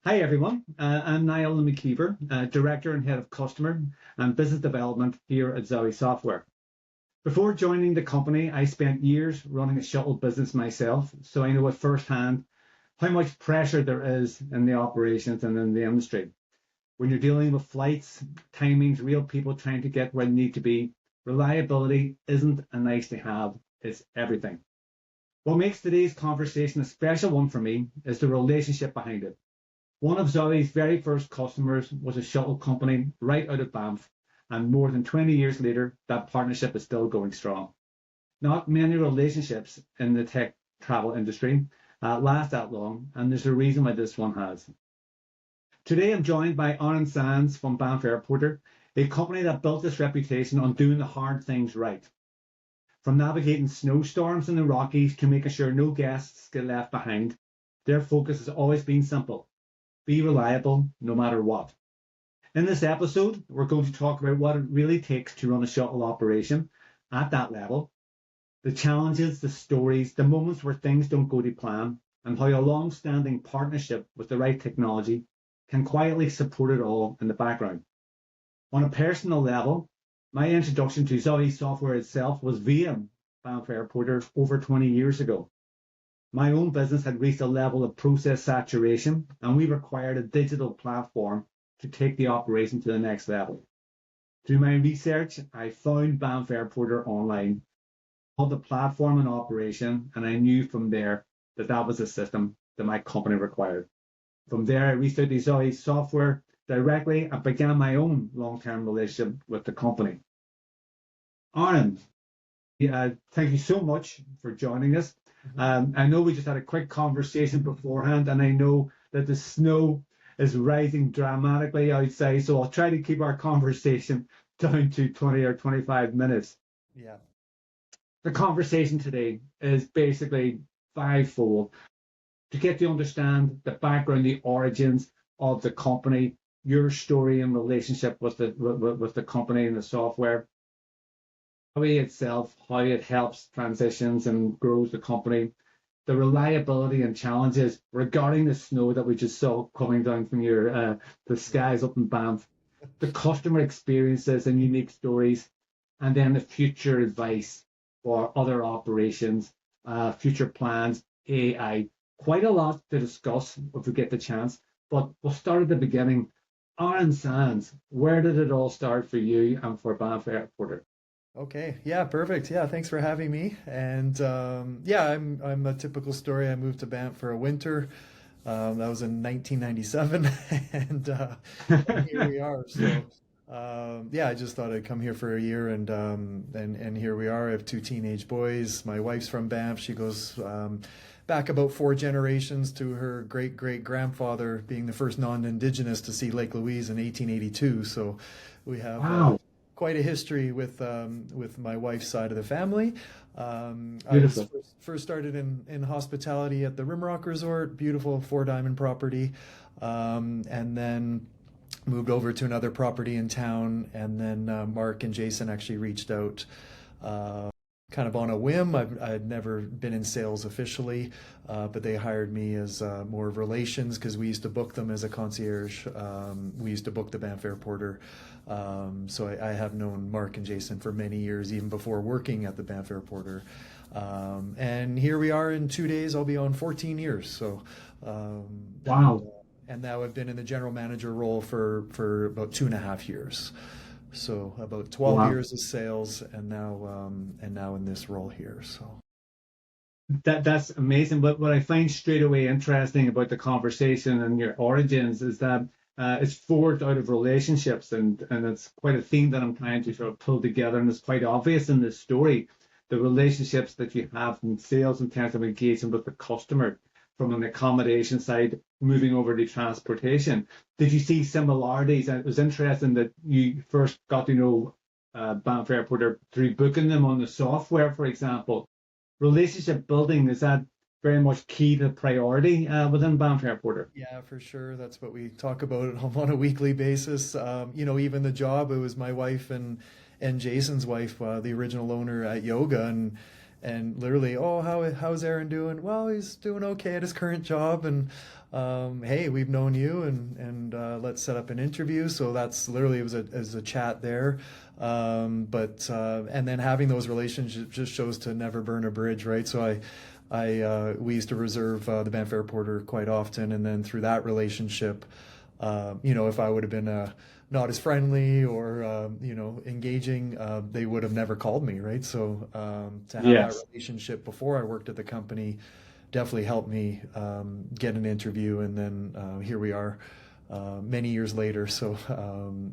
Hi, everyone. I'm Niall McKeever, Director and Head of Customer and Business Development here at Zaui Software. Before joining the company, I spent years running a shuttle business myself, so I know at firsthand how much pressure there is in the operations and in the industry. When you're dealing with flights, timings, real people trying to get where they need to be, reliability isn't a nice to have, it's everything. What makes today's conversation a special one for me is the relationship behind it. One of Zaui's very first customers was a shuttle company right out of Banff, and more than 20 years later, that partnership is still going strong. Not many relationships in the tech travel industry last that long, and there's a reason why this one has. Today, I'm joined by Aaron Sands from Banff Air Airporter, a company that built its reputation on doing the hard things right. From navigating snowstorms in the Rockies to making sure no guests get left behind, their focus has always been simple: be reliable no matter what. In this episode, we're going to talk about what it really takes to run a shuttle operation at that level, the challenges, the stories, the moments where things don't go to plan, and how a long-standing partnership with the right technology can quietly support it all in the background. On a personal level, my introduction to Zaui Software itself was via Banff Air Airporter over 20 years ago. My own business had reached a level of process saturation, and we required a digital platform to take the operation to the next level. Through my research, I found Banff Air Airporter online, called the platform in operation, and I knew from there that that was a system that my company required. From there, I reached out to Zaui Software directly and began my own long-term relationship with the company. Aaron, thank you so much for joining us. I know we just had a quick conversation beforehand, and I know that the snow is rising dramatically outside, so I'll try to keep our conversation down to 20 or 25 minutes. Yeah. The conversation today is basically fivefold to get to understand the background, the origins of the company, your story and relationship with the company and the software, itself, how it helps transitions and grows the company, the reliability and challenges regarding the snow that we just saw coming down from the skies up in Banff, the customer experiences and unique stories, and then the future advice for other operations, future plans, AI. Quite a lot to discuss if we get the chance, but we'll start at the beginning. Aaron Sands, where did it all start for you and for Banff Air Airporter? Okay. Yeah, perfect. Yeah, thanks for having me. And yeah, I'm a typical story. I moved to Banff for a winter. That was in 1997, and here we are. So yeah, I just thought I'd come here for a year, and here we are. I have two teenage boys. My wife's from Banff. She goes back about four generations to her great great grandfather being the first non-indigenous to see Lake Louise in 1882. So we have Wow, quite a history with my wife's side of the family. I was beautiful. first started in hospitality at the Rimrock Resort, beautiful four diamond property, and then moved over to another property in town. And then Mark and Jason actually reached out. Kind of on a whim. I'd never been in sales officially, but they hired me as more of relations because we used to book them as a concierge. We used to book the Banff Air Airporter. So I have known Mark and Jason for many years, even before working at the Banff Air Airporter. And here we are in 2 days. I'll be on 14 years. So, Wow. and now I've been in the general manager role for about 2.5 years. So about 12 Wow. years of sales, and now in this role here. So That's amazing. But what I find straight away interesting about the conversation and your origins is that it's forged out of relationships, and it's quite a theme that I'm trying to sort of pull together, and it's quite obvious in this story, the relationships that you have in sales in terms of engagement with the customer, from an accommodation side, moving over to transportation. Did you see similarities? And it was interesting that you first got to know Banff Airporter through booking them on the software, for example. Relationship building, is that very much key to priority within Banff Airporter? yeah, for sure, that's what we talk about on a weekly basis. Even the job, it was my wife and Jason's wife, the original owner at Yoga, and literally, oh, how's Aaron doing? Well, he's doing okay at his current job, and hey, we've known you, and let's set up an interview. So that's literally, it was a chat there. But and then having those relationships just shows to never burn a bridge, right? So we used to reserve the Banff Air Airporter quite often, and then through that relationship, if I would have been not as friendly or engaging, they would have never called me, right? So to have that Yes. relationship before I worked at the company definitely helped me get an interview, and then here we are many years later. So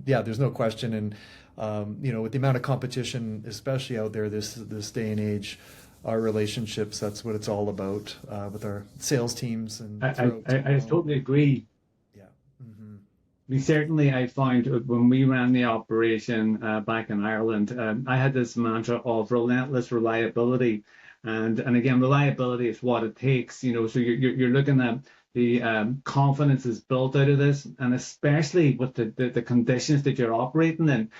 yeah, there's no question, and with the amount of competition, especially out there this day and age, our relationships, that's what it's all about with our sales teams and throughout I Toronto. totally agree. Yeah. Hmm. We certainly, I found when we ran the operation back in Ireland, I had this mantra of relentless reliability, and again, reliability is what it takes. So you're looking at the confidence is built out of this, and especially with the conditions that you're operating in.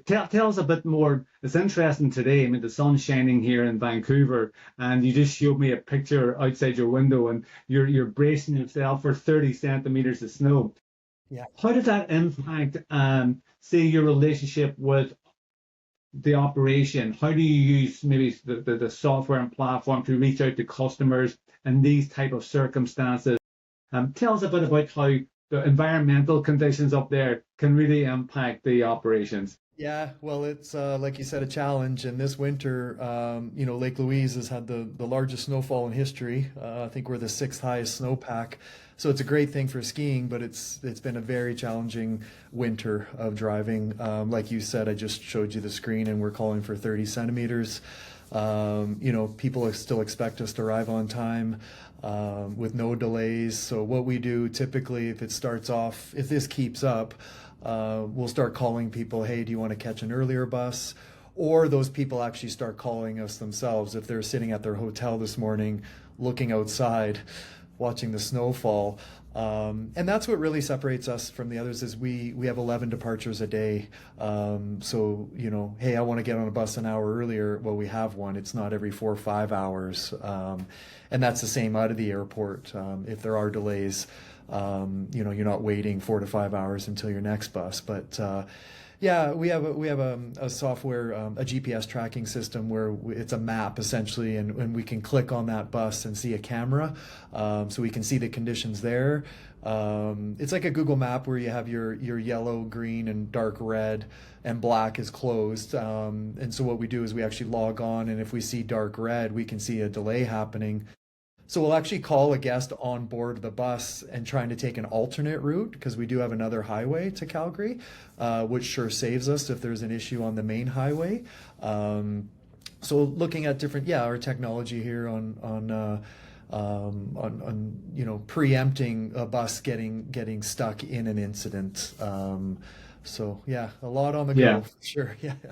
Tell us a bit more. It's interesting today. I mean, the sun's shining here in Vancouver, and you just showed me a picture outside your window, and you're bracing yourself for 30 centimeters of snow. Yeah. How did that impact, say, your relationship with the operation? How do you use maybe the software and platform to reach out to customers in these type of circumstances? Tell us a bit about how the environmental conditions up there can really impact the operations. Yeah, well, it's like you said, a challenge. And this winter, Lake Louise has had the largest snowfall in history. I think we're the sixth highest snowpack, so it's a great thing for skiing. But it's been a very challenging winter of driving. Like you said, I just showed you the screen, and we're calling for 30 centimeters. People still expect us to arrive on time with no delays. So what we do typically, if this keeps up, we'll start calling people, hey, do you want to catch an earlier bus? Or those people actually start calling us themselves if they're sitting at their hotel this morning, looking outside, watching the snowfall. And that's what really separates us from the others is we have 11 departures a day. So, hey, I want to get on a bus an hour earlier. Well, we have one. It's not every 4 or 5 hours. And that's the same out of the airport. If there are delays, you're not waiting 4 to 5 hours until your next bus. But yeah, we have a software, a GPS tracking system where it's a map essentially, and we can click on that bus and see a camera, so we can see the conditions there. It's like a Google map where you have your yellow, green, and dark red, and black is closed. And so what we do is we actually log on, and if we see dark red, we can see a delay happening. So we'll actually call a guest on board the bus and trying to take an alternate route because we do have another highway to Calgary, which sure saves us if there's an issue on the main highway. So looking at different, yeah, our technology here on preempting a bus getting stuck in an incident. So yeah, a lot on the Yeah. go, sure. Yeah, yeah,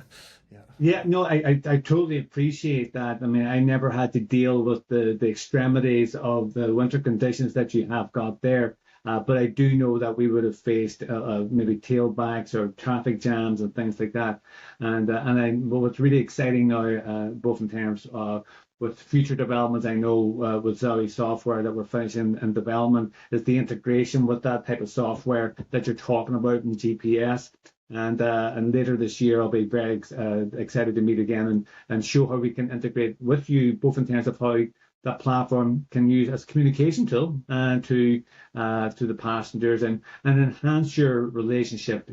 Yeah, no, I totally appreciate that. I mean, I never had to deal with the extremities of the winter conditions that you have got there. But I do know that we would have faced maybe tailbacks or traffic jams and things like that. Well, what's really exciting now, both in terms of with future developments, I know with Zaui Software that we're finishing in development is the integration with that type of software that you're talking about in GPS. And later this year, I'll be very excited to meet again and show how we can integrate with you, both in terms of how that platform can use as a communication tool to the passengers and enhance your relationship.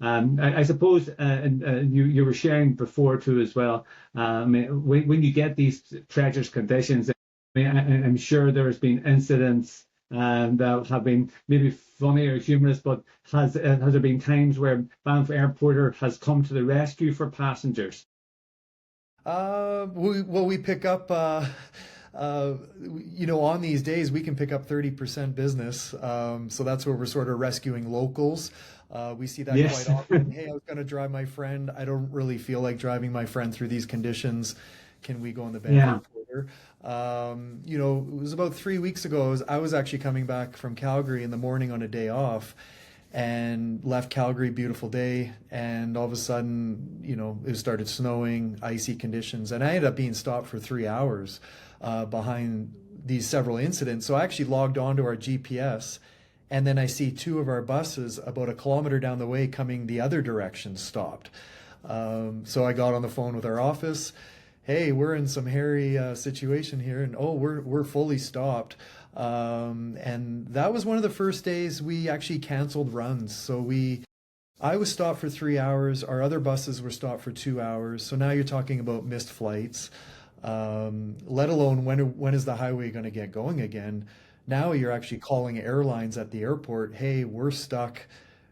I suppose, and you were sharing before too as well. I mean, when you get these treacherous conditions, I mean, I'm sure there's been incidents that have been maybe funny or humorous, but has there been times where Banff Airporter has come to the rescue for passengers? We pick up, on these days we can pick up 30% business. So that's where we're sort of rescuing locals. We see that quite Yes. often. Hey, I was going to drive my friend. I don't really feel like driving my friend through these conditions. Can we go on the Banff Yeah. Airporter? It was about 3 weeks ago. I was actually coming back from Calgary in the morning on a day off and left Calgary, beautiful day. And all of a sudden, it started snowing, icy conditions. And I ended up being stopped for 3 hours behind these several incidents. So I actually logged onto our GPS, and then I see two of our buses about a kilometer down the way coming the other direction stopped. So I got on the phone with our office. Hey, we're in some hairy situation here, and oh, we're fully stopped. And that was one of the first days we actually canceled runs. I was stopped for 3 hours. Our other buses were stopped for 2 hours. So now you're talking about missed flights. Let alone when is the highway going to get going again? Now you're actually calling airlines at the airport. Hey, we're stuck.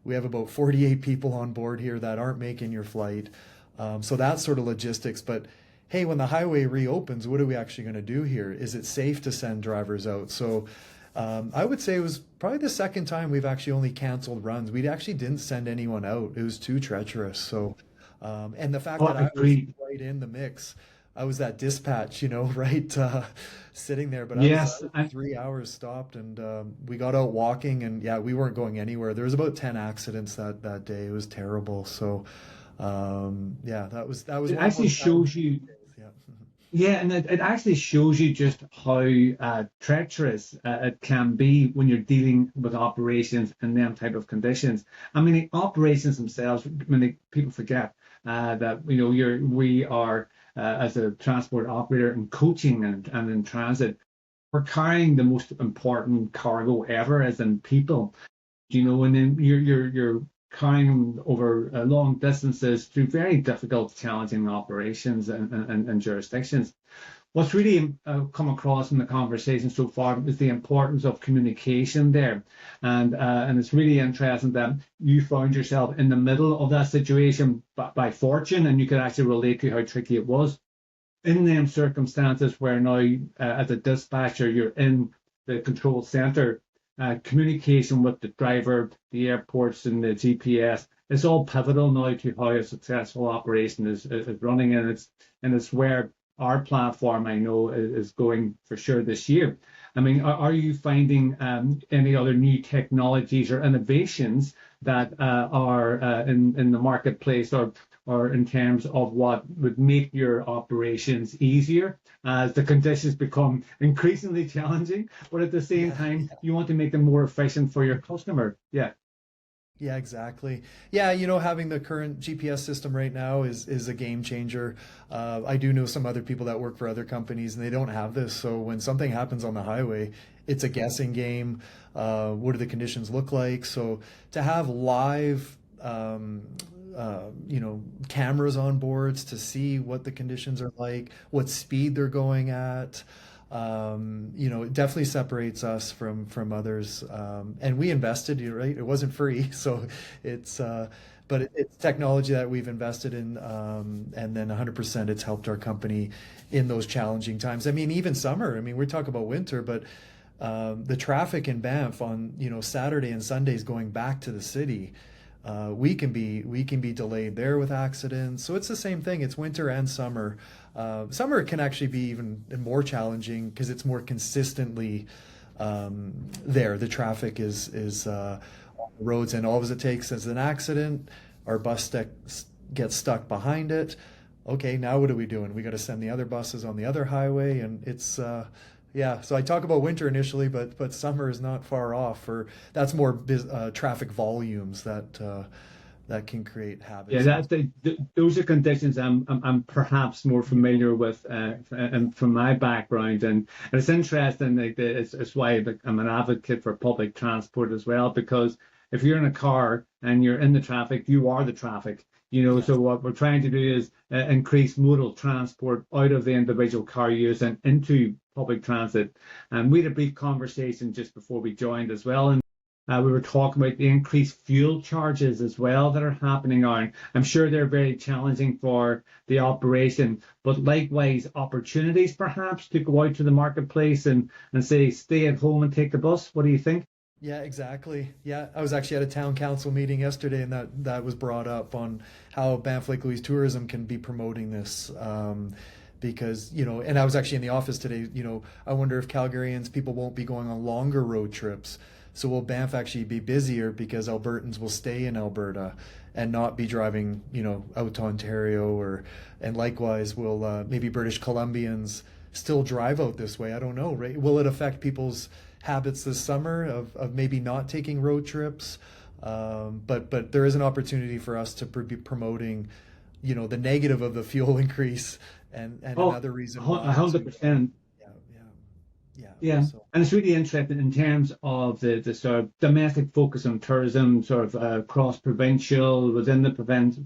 We have about 48 people on board here that aren't making your flight. So that's sort of logistics. But hey, when the highway reopens, what are we actually going to do here? Is it safe to send drivers out? So I would say it was probably the second time we've actually only canceled runs. We actually didn't send anyone out. It was too treacherous. So, and the fact Oh, that I was agreed. right in the mix, I was that dispatch, right, sitting there. But I Yes, was 3 hours stopped, and we got out walking, and yeah, we weren't going anywhere. There was about 10 accidents that day. It was terrible. So, yeah, that was it one of actually those shows challenging you. days. Yeah. Yeah, and it actually shows you just how treacherous it can be when you're dealing with operations in them type of conditions. I mean, the operations themselves, many people forget that we are as a transport operator in coaching and in transit, we're carrying the most important cargo ever, as in people. And then you're carrying over long distances through very difficult, challenging operations and jurisdictions. What's really come across in the conversation so far is the importance of communication there, and it's really interesting that you found yourself in the middle of that situation by fortune, and you could actually relate to how tricky it was in them circumstances where now, as a dispatcher, you're in the control center, communication with the driver, the airports, and the GPS. It's all pivotal now to how a successful operation is running, and it's where our platform, I know, is going for sure this year. I mean, are you finding any other new technologies or innovations that are in the marketplace, or in terms of what would make your operations easier as the conditions become increasingly challenging, but at the same Yeah. time, you want to make them more efficient for your customer? Yeah. Yeah, exactly. Yeah, having the current GPS system right now is a game changer. I do know some other people that work for other companies and they don't have this. So when something happens on the highway, it's a guessing game. What do the conditions look like? So to have live, cameras on boards to see what the conditions are like, what speed they're going at. It definitely separates us from others. And we invested, you're right? It wasn't free, so it's but it's technology that we've invested in, and then 100% it's helped our company in those challenging times. I mean, even summer. I mean, we're talking about winter, but the traffic in Banff on Saturday and Sundays going back to the city. We can be delayed there with accidents. So it's the same thing. It's winter and summer. Summer can actually be even more challenging because it's more consistently there. The traffic is on the roads, and all it takes is an accident. Our gets stuck behind it. Okay, now what are we doing? We got to send the other buses on the other highway, and it's yeah. So I talk about winter initially, but summer is not far off. For that's more traffic volumes that can create Yeah, habits. those are conditions I'm perhaps more familiar with, and from my background, and it's interesting. Like it's why, like, I'm an advocate for public transport as well, because if you're in a car and you're in the traffic, you are the traffic. Yes. So what we're trying to do is increase modal transport out of the individual car use and into public transit. And we had a brief conversation just before we joined as well, and we were talking about the increased fuel charges as well that are happening now. I'm sure they're very challenging for the operation, but likewise opportunities perhaps to go out to the marketplace and say, stay at home and take the bus. What do you think? Yeah, exactly. Yeah, I was actually at a town council meeting yesterday, and that was brought up on how Banff Lake Louise Tourism can be promoting this. Because, and I was actually in the office today, I wonder if Calgarians, people won't be going on longer road trips. So will Banff actually be busier because Albertans will stay in Alberta and not be driving, out to Ontario, and likewise will maybe British Columbians still drive out this way. I don't know, right? Will it affect people's habits this summer of maybe not taking road trips? But there is an opportunity for us to be promoting, the negative of the fuel increase and Oh, another reason a why to 100%. yeah, yeah, yeah. Yeah, So and it's really interesting in terms of the sort of domestic focus on tourism, sort of cross-provincial within the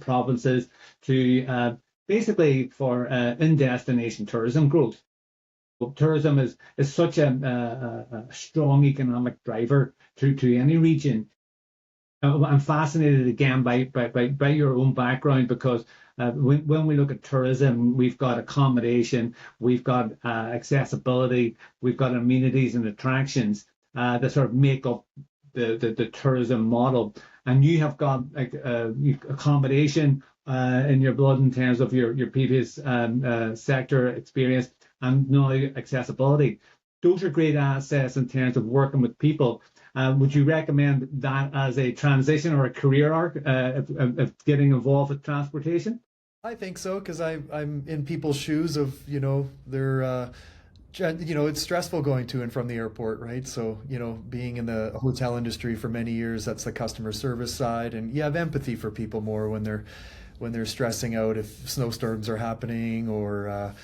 provinces to basically for in-destination tourism growth. Tourism is such a strong economic driver to any region. I'm fascinated again by your own background because when we look at tourism, we've got accommodation, we've got accessibility, we've got amenities and attractions that sort of make up the tourism model. And you have got like accommodation in your blood in terms of your previous sector experience and now accessibility. Those are great assets in terms of working with people. Would you recommend that as a transition or a career arc of getting involved with transportation? I think so because I'm in people's shoes of they're it's stressful going to and from the airport, right? So being in the hotel industry for many years, that's the customer service side, and you have empathy for people more when they're stressing out if snowstorms are happening or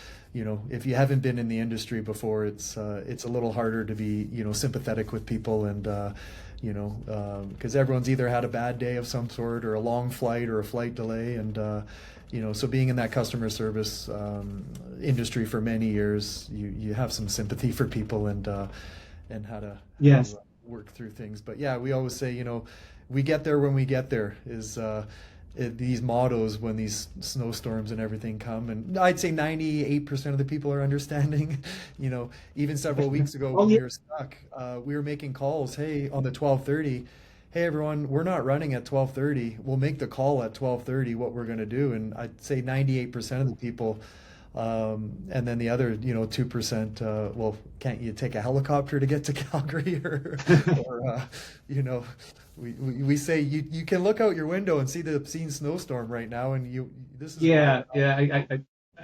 if you haven't been in the industry before, it's a little harder to be sympathetic with people and because everyone's either had a bad day of some sort or a long flight or a flight delay and so being in that customer service industry for many years, you have some sympathy for people and how to Yes. work through things. But yeah, we always say we get there when we get there is these mottos when these snowstorms and everything come, and I'd say 98% of the people are understanding. Even several weeks ago Oh, when yeah. we were stuck, we were making calls. Hey, on the 12:30, hey everyone, we're not running at 12:30. We'll make the call at 12:30. What we're going to do, and I'd say 98% of the people. And then the other, 2%, well, can't you take a helicopter to get to Calgary or you know, we say you can look out your window and see the obscene snowstorm right now, and this is why we're Yeah, not. yeah,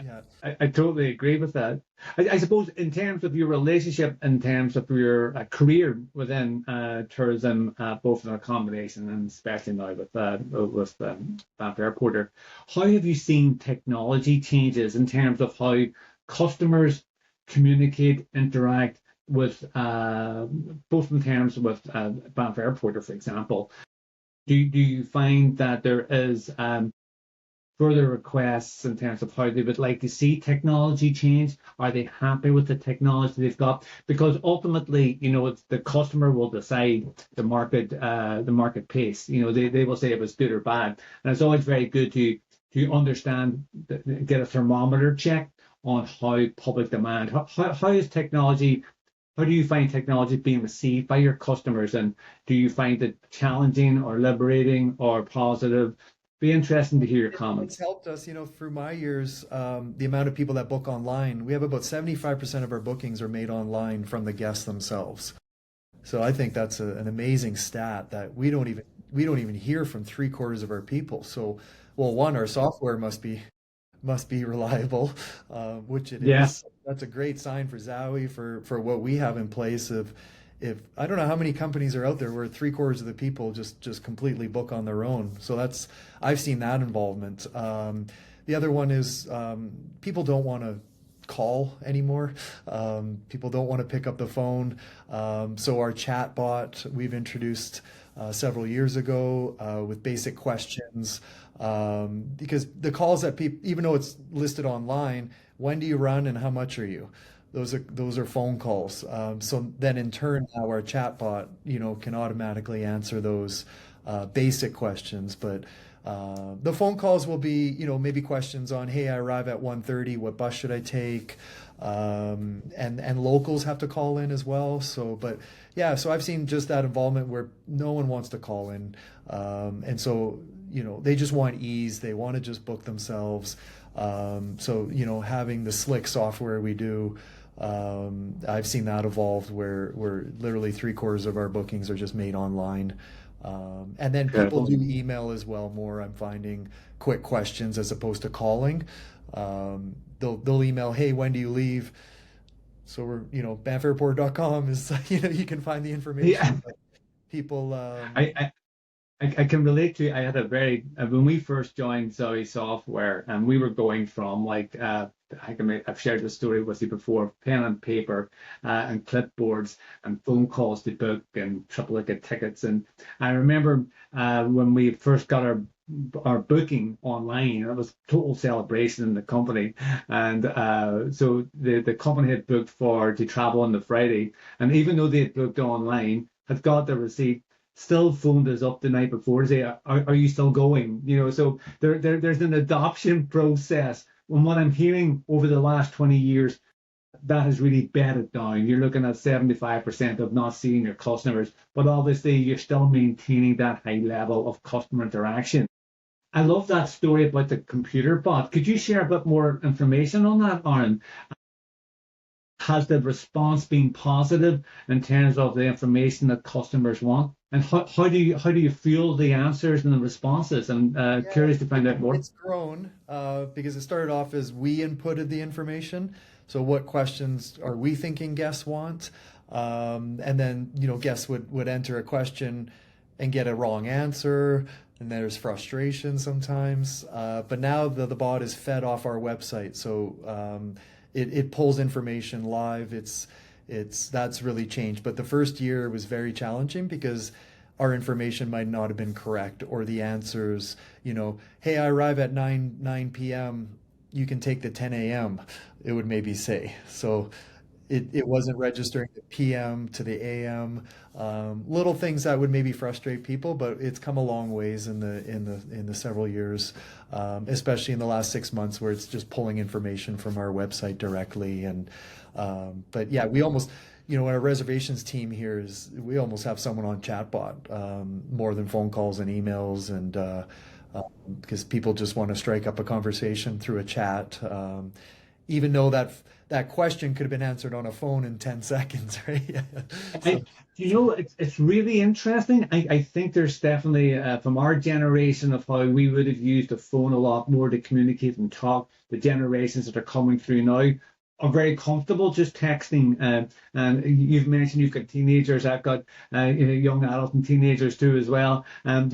Yeah, I totally agree with that. I suppose in terms of your relationship, in terms of your career within tourism, both in accommodation and especially now with Banff Airporter, how have you seen technology changes in terms of how customers communicate, interact with both in terms with Banff Airporter, for example? Do you find that there is further requests in terms of how they would like to see technology change? Are they happy with the technology they've got? Because ultimately, it's the customer will decide the market pace. They will say it was good or bad, and it's always very good to understand, get a thermometer check on how public demand, how is technology. How do you find technology being received by your customers, and do you find it challenging or liberating or positive? Be interesting to hear your it's comments. helped us, through my years. The amount of people that book online, we have about 75% of our bookings are made online from the guests themselves. So I think that's an amazing stat that we don't even hear from three-quarters of our people. So, well, one, our software must be reliable, which it Yeah, is. That's a great sign for Zaui for what we have in place. Of if I don't know how many companies are out there where three-quarters of the people just completely book on their own. So I've seen that involvement. The other one is people don't want to call anymore. People don't want to pick up the phone. So our chat bot we've introduced several years ago with basic questions because the calls that people, even though it's listed online, when do you run and how much are you? Those are phone calls. So then in turn, now our chatbot, can automatically answer those basic questions. But the phone calls will be, maybe questions on, hey, I arrive at 1:30, what bus should I take? And locals have to call in as well. So, but yeah, so I've seen just that involvement where no one wants to call in. And so, they just want ease. They want to just book themselves. So, having the slick software we do, I've seen that evolved where literally three-quarters of our bookings are just made online. And then people incredible. do email as well more. I'm finding quick questions as opposed to calling. They'll email, hey, when do you leave? So we're, banffairport.com is, you can find the Yeah, information. But people, I, I I can relate to. I had a very when we first joined Zaui Software, and we were going from I've shared the story with you before, pen and paper, and clipboards and phone calls to book and triplicate tickets. And I remember when we first got our booking online, it was total celebration in the company. And so the company had booked for to travel on the Friday, and even though they had booked online, had got the receipt, still phoned us up the night before to say, are you still going? So there's an adoption process. And what I'm hearing over the last 20 years, that has really bedded down. You're looking at 75% of not seeing your customers, but obviously you're still maintaining that high level of customer interaction. I love that story about the computer bot. Could you share a bit more information on that, Aaron? Has the response been positive in terms of the information that customers want? And how do you feel the answers and the responses? I'm yeah, curious to find out more. it's grown because it started off as we inputted the information. So what questions are we thinking guests want? And then, guests would enter a question and get a wrong answer, and there's frustration sometimes. But now the bot is fed off our website, so it pulls information live. It's that's really changed. But the first year was very challenging because our information might not have been correct, or the answers, hey, I arrive at 9 p.m. You can take the 10 a.m. It would maybe say. So it wasn't registering the PM to the AM. Little things that would maybe frustrate people, but it's come a long ways in the several years, especially in the last 6 months, where it's just pulling information from our website directly. And but yeah, we almost, our reservations team here is we almost have someone on chatbot, more than phone calls and emails, and because people just want to strike up a conversation through a chat, even though that question could have been answered on a phone in 10 seconds, right? So, It's really interesting. I think there's definitely, from our generation of how we would have used the phone a lot more to communicate and talk, the generations that are coming through now are very comfortable just texting. And you've mentioned you've got teenagers. I've got young adults and teenagers too as well. And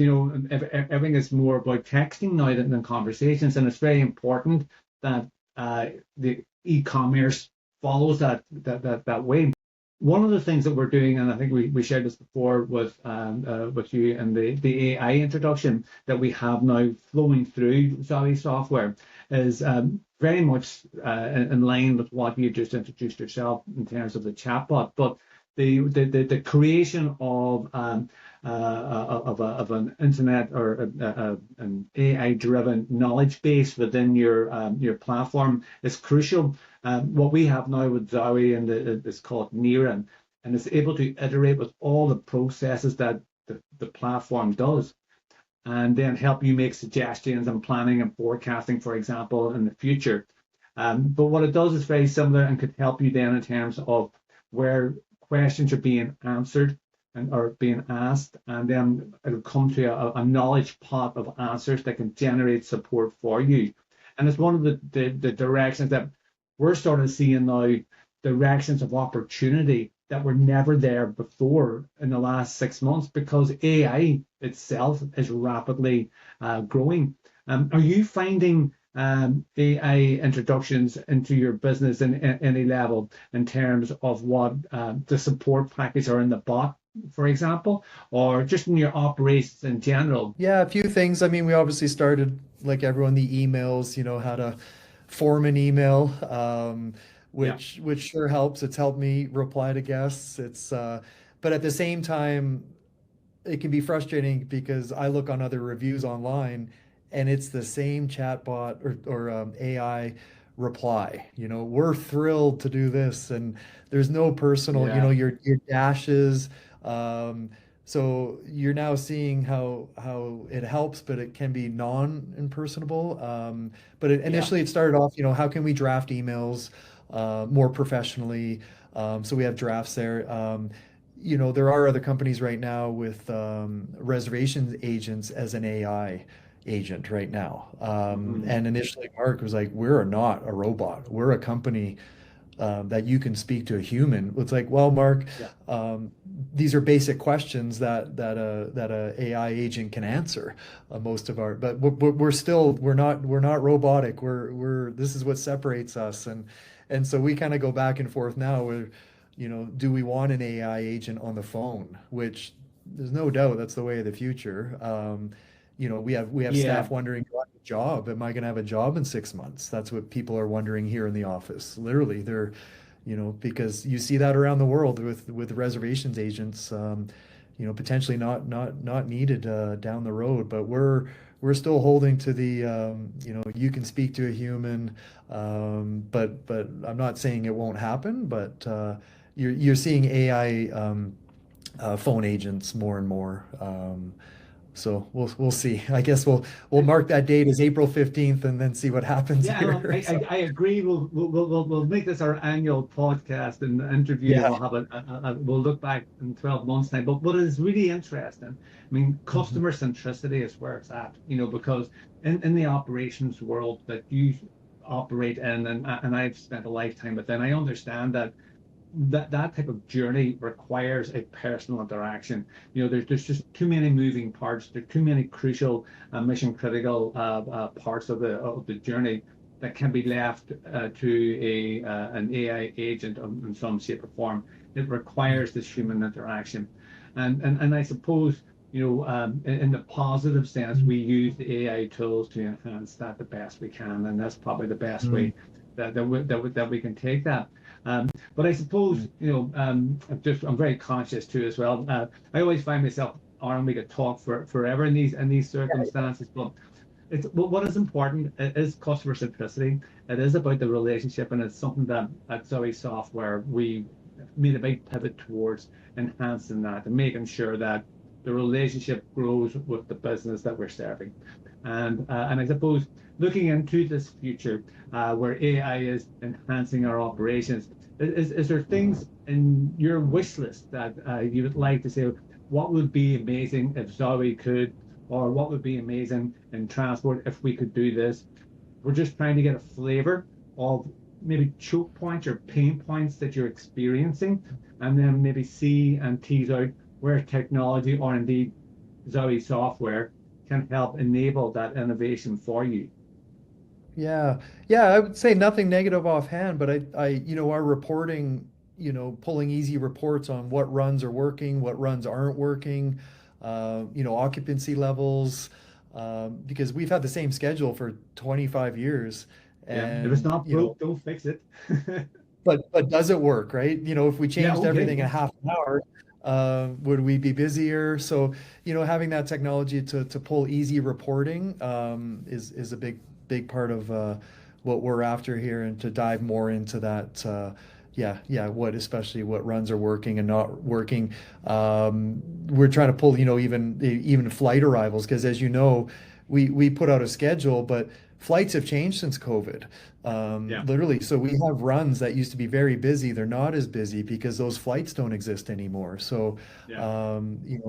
everything is more about texting now than conversations, and it's very important that the e-commerce follows that way. One of the things that we're doing, and I think we shared this before with you, and the AI introduction that we have now flowing through Zaui software is very much in line with what you just introduced yourself in terms of the chatbot. But the creation of an internet or an AI driven knowledge base within your platform is crucial. What we have now with Zowie and it's called Near, and it's able to iterate with all the processes that the platform does, and then help you make suggestions and planning and forecasting, for example, in the future. But what it does is very similar and could help you then in terms of where questions are being answered and are being asked, and then it'll come to a knowledge pot of answers that can generate support for you. And it's one of the directions that we're starting to see now, directions of opportunity that were never there before in the last 6 months, because AI itself is rapidly growing. Are you finding AI introductions into your business in any level in terms of what the support package or in the bot, for example, or just in your operations in general? yeah, a few things. I mean, we obviously started, like everyone, the emails, how to form an email, Yeah, which sure helps. It's helped me reply to guests. But at the same time, it can be frustrating because I look on other reviews online, and it's the same chatbot or AI reply. We're thrilled to do this, and there's no personal, yeah, your dashes. Um, so you're now seeing how it helps, but it can be non-impersonable. But yeah. initially, it started off, how can we draft emails more professionally? So we have drafts there. There are other companies right now with reservations agents as an AI agent right now. Mhm. And initially, Mark was like, "We're not a robot. We're a company that you can speak to a human. It's like, well, Mark, Yeah. these are basic questions that a AI agent can answer. Most of our, but we're still we're not robotic. We're this is what separates us, and so we kind of go back and forth now. Where, do we want an AI agent on the phone? Which there's no doubt that's the way of the future. We have Yeah. staff wondering, do I have a job? Am I going to have a job in 6 months? That's what people are wondering here in the office. Literally, they're, because you see that around the world with reservations agents, potentially not needed down the road. But we're still holding to the, you can speak to a human, but I'm not saying it won't happen. But you're seeing AI phone agents more and more. So we'll see. I guess we'll mark that date as April 15th and then see what happens Yeah, well, here. So, I agree. We'll make this our annual podcast and interview. yeah. We'll have we'll look back in 12 months time. But what is really interesting, I mean, Mhm. customer centricity is where it's at. Because in the operations world that you operate in, and I've spent a lifetime within, I understand that type of journey requires a personal interaction. There's just too many moving parts. There's too many crucial, mission critical parts of the journey that can be left to an AI agent in some shape or form. It requires this human interaction, and I suppose in the positive sense, we use the AI tools to enhance that the best we can, and that's probably the best Mm, way that we can take that. But I suppose, mm. I'm very conscious too as well. I always find myself, Aaron, we could talk for forever in these circumstances. But what is important is customer centricity. It is about the relationship, and it's something that at Zaui Software we made a big pivot towards enhancing that and making sure that the relationship grows with the business that we're serving. And I suppose looking into this future where AI is enhancing our operations, is there things in your wish list that you would like to say, what would be amazing if Zoe could, or what would be amazing in transport if we could do this? We're just trying to get a flavor of maybe choke points or pain points that you're experiencing, and then maybe see and tease out where technology or indeed Zoe software can help enable that innovation for you. Yeah. Yeah, I would say nothing negative offhand, but our reporting, pulling easy reports on what runs are working, what runs aren't working, occupancy levels, because we've had the same schedule for 25 years. Yeah, if it's And, not broke, don't fix it. but does it work, right? If we Yeah, changed okay, everything yeah. in half an hour, would we be busier? So, having that technology to pull easy reporting is a big part of what we're after here, and to dive more into that. Yeah, especially what runs are working and not working. We're trying to pull, even flight arrivals, because as you know, we put out a schedule, but flights have changed since COVID. Yeah, Literally, so we have runs that used to be very busy. They're not as busy because those flights don't exist anymore. So, yeah.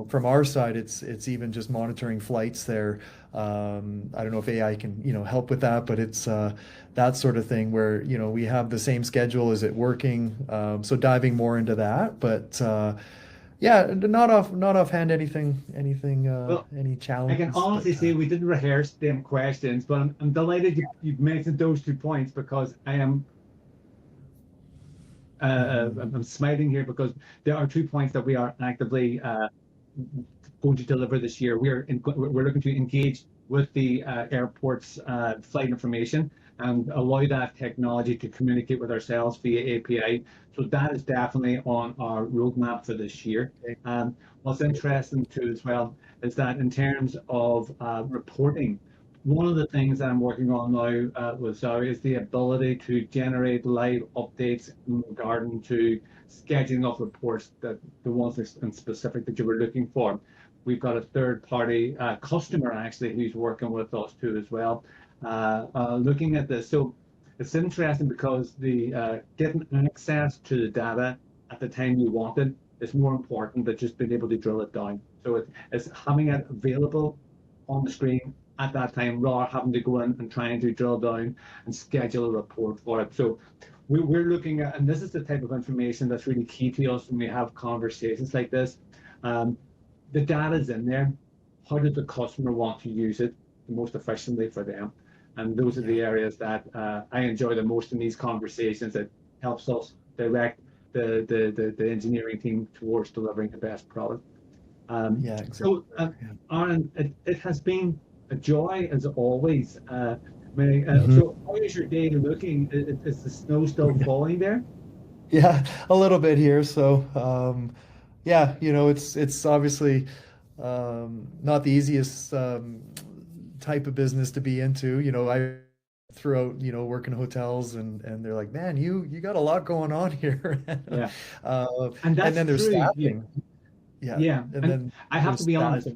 from our side, it's even just monitoring flights there. I don't know if AI can, help with that, but it's that sort of thing where, we have the same schedule. Is it working? So diving more into that, but yeah, not offhand anything Well, any I can challenges, honestly but say we didn't rehearse them questions, but I'm delighted you've mentioned those 2 points because mhm. I'm smiling here because there are 2 points that we are actively going to deliver this year. We're looking to engage with the airport's flight information and allow that technology to communicate with ourselves via API. So that is definitely on our roadmap for this year. Okay. What's interesting too as well is that in terms of reporting, one of the things that I'm working on now with Zauri is the ability to generate live updates in regarding to scheduling of reports, that the ones in specific that you were looking for. We've got a third party customer actually who's working with us too as well, looking at this. So it's interesting because the getting access to the data at the time you want it is more important than just being able to drill it down. So it's having it available on the screen at that time, rather having to go in and trying to drill down and schedule a report for it. So we're looking at, and this is the type of information that's really key to us when we have conversations like this. The data's in there. How does the customer want to use it the most efficiently for them? And those are the areas that I enjoy the most in these conversations. It helps us direct the engineering team towards delivering the best product. Exactly. So, Aaron, it has been a joy as always. So how is your day looking? Is the snow still falling there? Yeah, a little bit here. So, it's obviously not the easiest type of business to be into. I throughout, work in hotels, and they're like, man, you got a lot going on here. Yeah, and And that's then there's true. Yeah, staffing. Yeah, yeah. and And then I have to there's be staff. honest.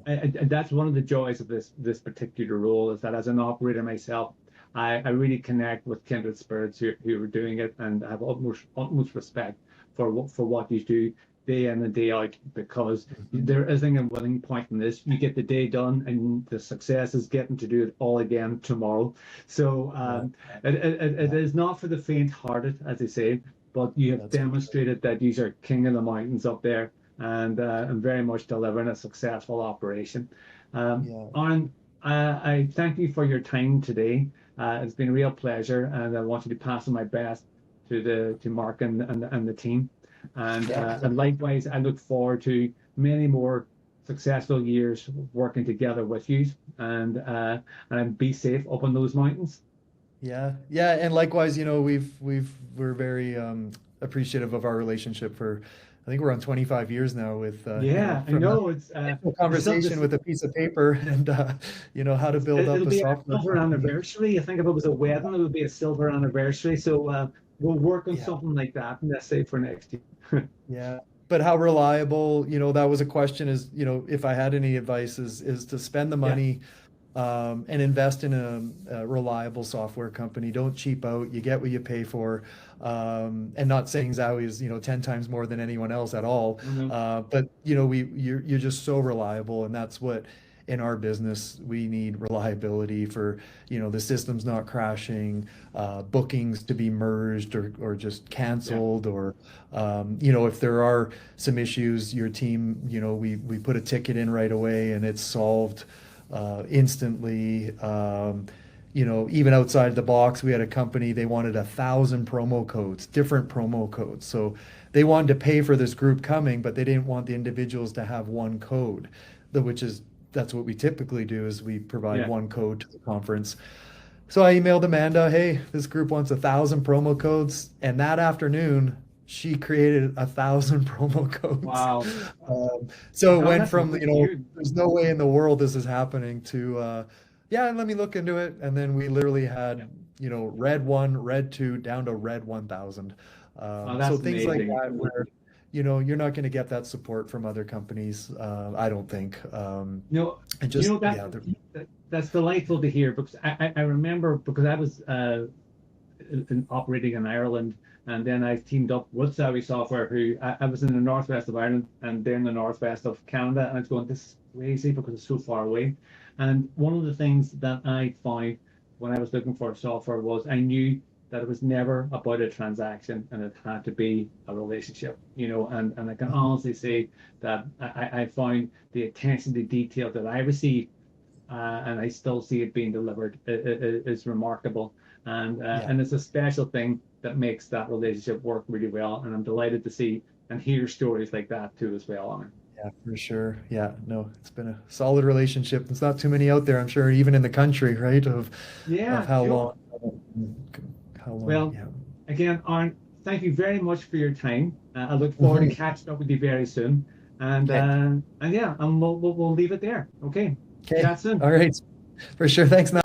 Yeah. That's one of the joys of this particular role, is that as an operator myself, I really connect with kindred spirits who are doing it, and I have utmost respect for what you do day in and day out, because Mhm. there isn't a winning point in this. You get the day done, and the success is getting to do it all again tomorrow. So Yeah, it yeah, is not for the faint-hearted, as they say, but you have that's for sure. demonstrated that you are king of the mountains up there, and very much delivering a successful operation. Yeah. Aaron, I thank you for your time today. It's been a real pleasure, and I want you to pass on my best to Mark and the team. Yeah, And likewise, I look forward to many more successful years working together with you, and be safe up on those mountains. yeah, and likewise, we're very appreciative of our relationship for, I think we're on 25 years now with, Yeah, I from that know it's initial there's some conversation this with a piece of paper and, how to build up it'll a be our software silver company. anniversary. I think if it was a wedding, it would be a silver anniversary. So we'll work on Yeah, something like that, and let's say for next year. yeah. But how reliable, that was a question is, if I had any advice is to spend the Yeah, money and invest in a reliable software company. Don't cheap out. You get what you pay for. And not saying Zaui is 10 times more than anyone else at all. mhm, But you're just so reliable, and that's what in our business we need: reliability for the system's not crashing, bookings to be merged or just yeah, canceled, or if there are some issues, your team, we put a ticket in right away and it's solved instantly. Even outside the box, we had a company, they wanted 1,000 promo codes, different promo codes. So they wanted to pay for this group coming, but they didn't want the individuals to have one code, which is that's what we typically do is we provide yeah. one code to the conference. So I emailed Amanda, hey, this group wants 1,000 promo codes. And that afternoon, she created 1,000 promo codes. Wow. So it No, went that's from, great news. there's no way in the world this is happening to, yeah, let me look into it. And then we literally Yeah. had, red one, red two, down to red 1,000. Oh, So that's things like amazing. that where, you're not going to get that support from other companies, I don't think. And just, That, yeah, that's delightful to hear, because I remember, because I was operating in Ireland, and then I teamed up with Zaui Software, who I was in the northwest of Ireland, and they're in the northwest of Canada, and I was going, this is crazy because it's so far away. And one of the things that I found when I was looking for software was I knew that it was never about a transaction, and it had to be a relationship, and I can honestly say that I found the attention to detail that I received, and I still see it being delivered, is remarkable, yeah. and it's a special thing that makes that relationship work really well. And I'm delighted to see and hear stories like that too as well. Alan. Yeah, for sure. Yeah, no, it's been a solid relationship. There's not too many out there, I'm sure, even in the country, right? Of Yeah, how sure. long, Well, yeah. again, Aaron, thank you very much for your time. I look forward to Mhm. catching up with you very soon, Okay. and yeah, and we'll leave it there. Okay, Okay. chat soon. All right. For sure. Thanks, Matt.